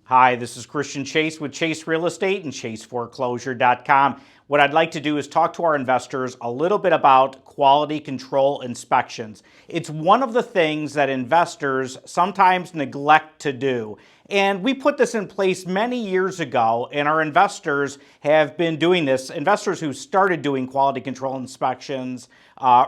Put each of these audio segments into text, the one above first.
Hi, this is Christian Chase with Chase Real Estate and ChaseForeclosure.com. What I'd like to do is talk to our investors a little bit about quality control inspections. It's one of the things that investors sometimes neglect to do. And we put this in place many years ago, and our investors have been doing this. Investors who started doing quality control inspections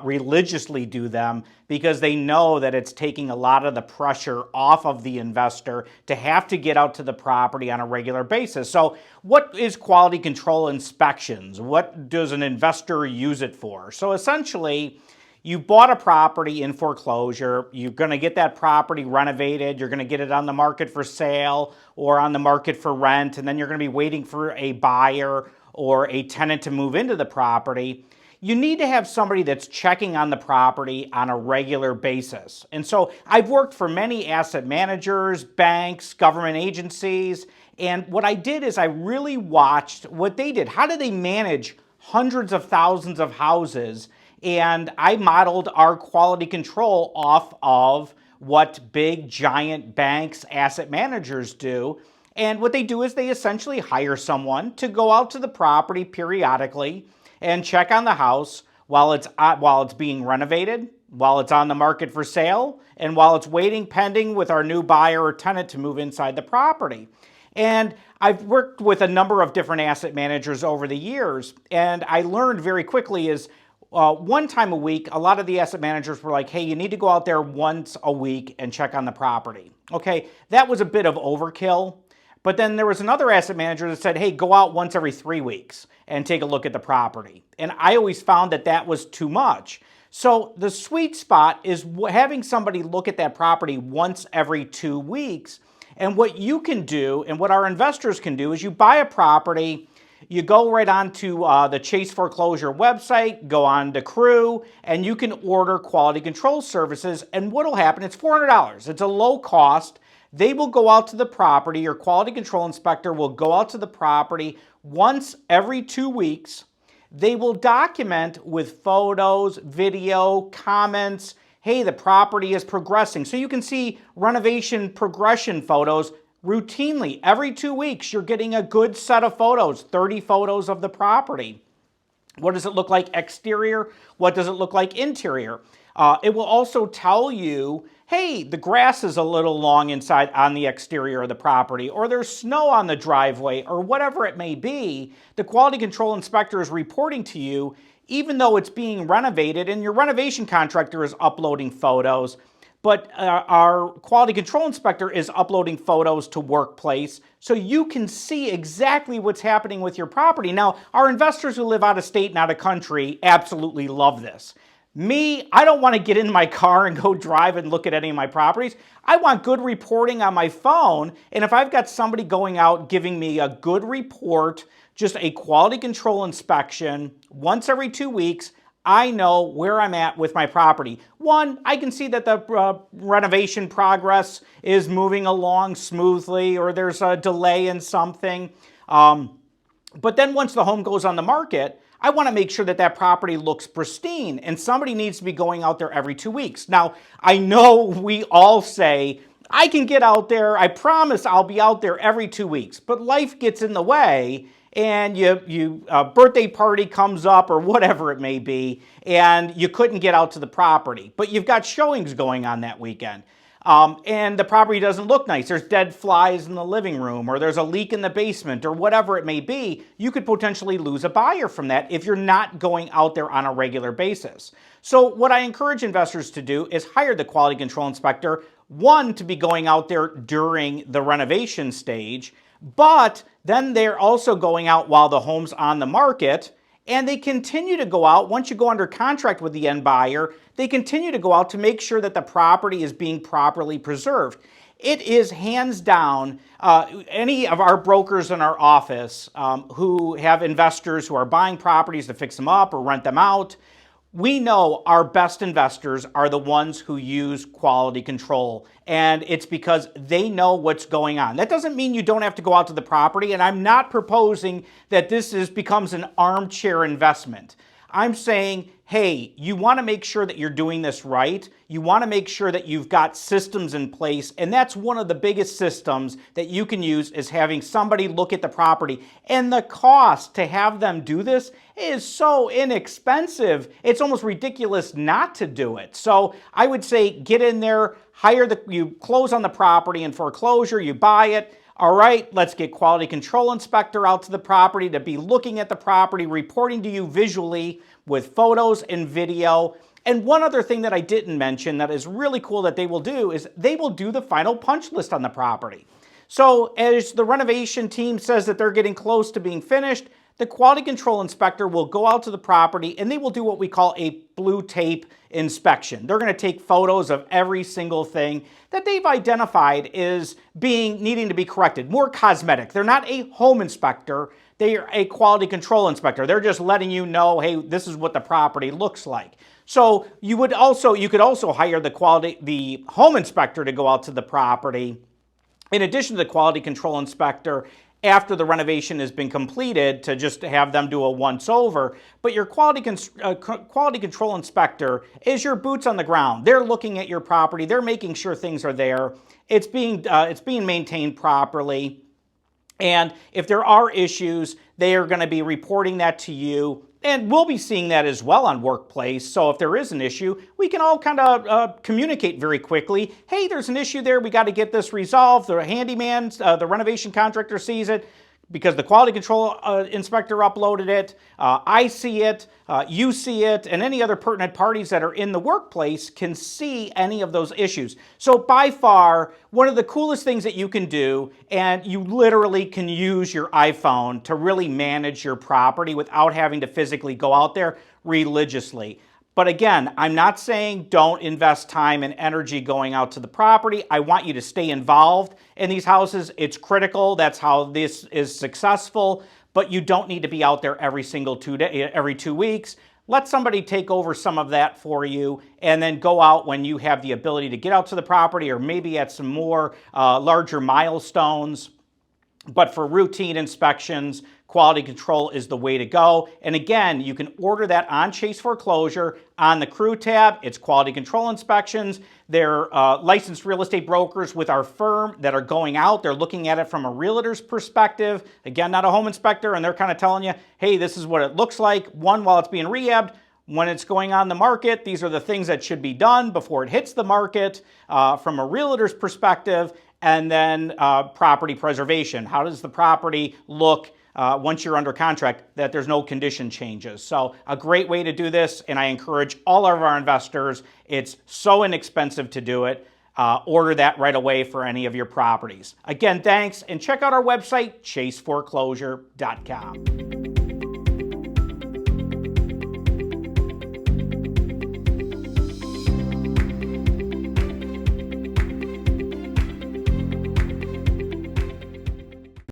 religiously do them because they know that it's taking a lot of the pressure off of the investor to have to get out to the property on a regular basis. So what is quality control inspections? What does an investor use it for? So essentially, you bought a property in foreclosure, you're going to get that property renovated, you're going to get it on the market for sale or on the market for rent, and then you're going to be waiting for a buyer or a tenant to move into the property. You need to have somebody that's checking on the property on a regular basis. And so I've worked for many asset managers, banks, government agencies, and what I did is I really watched what they did. How did they manage hundreds of thousands of houses? And I modeled our quality control off of what big, giant banks, asset managers do. And what they do is they essentially hire someone to go out to the property periodically and check on the house while it's being renovated, while it's on the market for sale, and while it's waiting pending with our new buyer or tenant to move inside the property. And I've worked with a number of different asset managers over the years, and I learned very quickly is one time a week, a lot of the asset managers were like, hey, you need to go out there once a week and check on the property. Okay, that was a bit of overkill. But then there was another asset manager that said, hey, go out once every 3 weeks and take a look at the property. And I always found that that was too much. So the sweet spot is having somebody look at that property once every 2 weeks. And what you can do, and what our investors can do, is you buy a property, you go right onto the Chase Foreclosure website, go on to Crew, and you can order quality control services. And what will happen, it's $400. It's a low cost. They will go out to the property, your quality control inspector will go out to the property once every 2 weeks. They will document with photos, video, comments, hey, the property is progressing. So you can see renovation progression photos routinely. Every 2 weeks, you're getting a good set of photos, 30 photos of the property. What does it look like exterior? What does it look like interior? It will also tell you, hey, the grass is a little long inside on the exterior of the property, or there's snow on the driveway, or whatever it may be. The quality control inspector is reporting to you, even though it's being renovated, and your renovation contractor is uploading photos, but our quality control inspector is uploading photos to Workplace, so you can see exactly what's happening with your property. Now, our investors who live out of state and out of country absolutely love this. Me, I don't want to get in my car and go drive and look at any of my properties. I want good reporting on my phone, and if I've got somebody going out giving me a good report, just a quality control inspection once every 2 weeks, I know where I'm at with my property. One, I can see that the renovation progress is moving along smoothly, or there's a delay in something. But then once the home goes on the market, I want to make sure that that property looks pristine, and somebody needs to be going out there every 2 weeks. Now, I know we all say, I can get out there, I promise I'll be out there every 2 weeks, but life gets in the way, and a birthday party comes up or whatever it may be, and you couldn't get out to the property, but you've got showings going on that weekend. And the property doesn't look nice. There's dead flies in the living room, or there's a leak in the basement, or whatever it may be. You could potentially lose a buyer from that if you're not going out there on a regular basis. So what I encourage investors to do is hire the quality control inspector, one, to be going out there during the renovation stage, but then they're also going out while the home's on the market. And they continue to go out, once you go under contract with the end buyer, they continue to go out to make sure that the property is being properly preserved. It is hands down, any of our brokers in our office who have investors who are buying properties to fix them up or rent them out, we know our best investors are the ones who use quality control, and it's because they know what's going on. That doesn't mean you don't have to go out to the property, and I'm not proposing that this becomes an armchair investment. I'm saying, hey, you want to make sure that you're doing this right. You want to make sure that you've got systems in place, and that's one of the biggest systems that you can use is having somebody look at the property. And the cost to have them do this is so inexpensive. It's almost ridiculous not to do it. So I would say get in there, you close on the property in foreclosure, you buy it. All right, let's get quality control inspector out to the property to be looking at the property, reporting to you visually with photos and video. And one other thing that I didn't mention that is really cool that they will do is they will do the final punch list on the property. So as the renovation team says that they're getting close to being finished, the quality control inspector will go out to the property and they will do what we call a blue tape inspection. They're going to take photos of every single thing that they've identified is needing to be corrected. More cosmetic. They're not a home inspector. They are a quality control inspector. They're just letting you know, hey, this is what the property looks like. So you could also hire the home inspector to go out to the property in addition to the quality control inspector after the renovation has been completed to just have them do a once-over. But your quality control inspector is your boots on the ground. They're looking at your property. They're making sure things are there. It's being maintained properly. And if there are issues, they are going to be reporting that to you. And we'll be seeing that as well on Workplace. So if there is an issue, we can all kind of communicate very quickly. Hey, there's an issue there. We got to get this resolved. The handyman, the renovation contractor sees it because the quality control inspector uploaded it. I see it, you see it, and any other pertinent parties that are in the workplace can see any of those issues. So by far, one of the coolest things that you can do, and you literally can use your iPhone to really manage your property without having to physically go out there religiously. But again, I'm not saying don't invest time and energy going out to the property. I want you to stay involved in these houses. It's critical. That's how this is successful. But you don't need to be out there every 2 weeks. Let somebody take over some of that for you and then go out when you have the ability to get out to the property or maybe at some more larger milestones. But for routine inspections, quality control is the way to go. And again, you can order that on Chase Foreclosure on the Crew tab. It's quality control inspections. They're licensed real estate brokers with our firm that are going out. They're looking at it from a realtor's perspective. Again, not a home inspector. And they're kind of telling you, hey, this is what it looks like. One, while it's being rehabbed. When it's going on the market, these are the things that should be done before it hits the market from a realtor's perspective. And then property preservation. How does the property look once you're under contract, that there's no condition changes? So a great way to do this, and I encourage all of our investors, it's so inexpensive to do it. Order that right away for any of your properties. Again, thanks, and check out our website, chaseforeclosure.com.